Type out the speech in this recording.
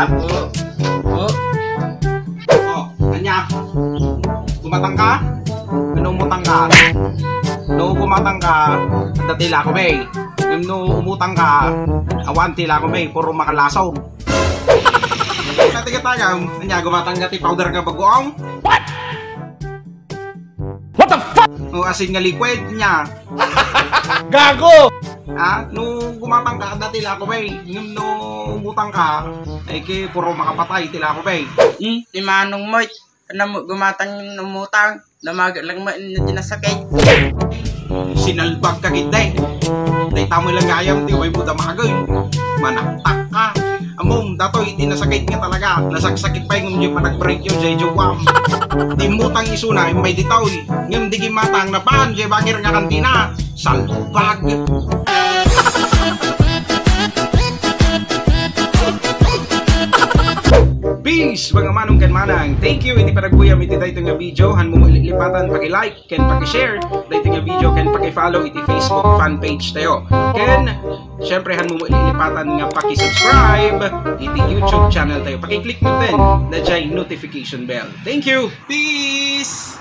ha? Oo. Oh, kanya. Gumatang ka? Ano umutang ka? No gumatang ka, ang tila ko may. No umutang ka, awan tila ko may, puro makalason. Katigatagam, kanya gumatang ka ti powder ka bagoong? What the fuck? No asin nga liquid niya. Gago! Ah, no gumatang ka, ang tila ko may. No umutang ka, ay kay puro makapatay tila ko may. Di manong mo, gumatang yung umutang. Namaga lang mo na dinasakit. Sinalbag ka kita eh. Tay tamo lang gayam ti way buda magay. Manaktak ka. Amom datoy di nasakit nga talaga. Nasaksakit pa yung yung panag-break yung jay jawam. Di mutang isuna may ditoy. Ngem di gimatang na pan jay bagir nga kantina. Salbag. Peace mga manong kan manang. Thank you iti panagbuya iti dayto nga video. Han mo lipatan paki-like ken paki-share dayto nga video ken paki-follow iti Facebook fan page tayo. Ken syempre han mo lipatan nga paki-subscribe iti YouTube channel tayo. Paki-click mo din na jay notification bell. Thank you. Peace.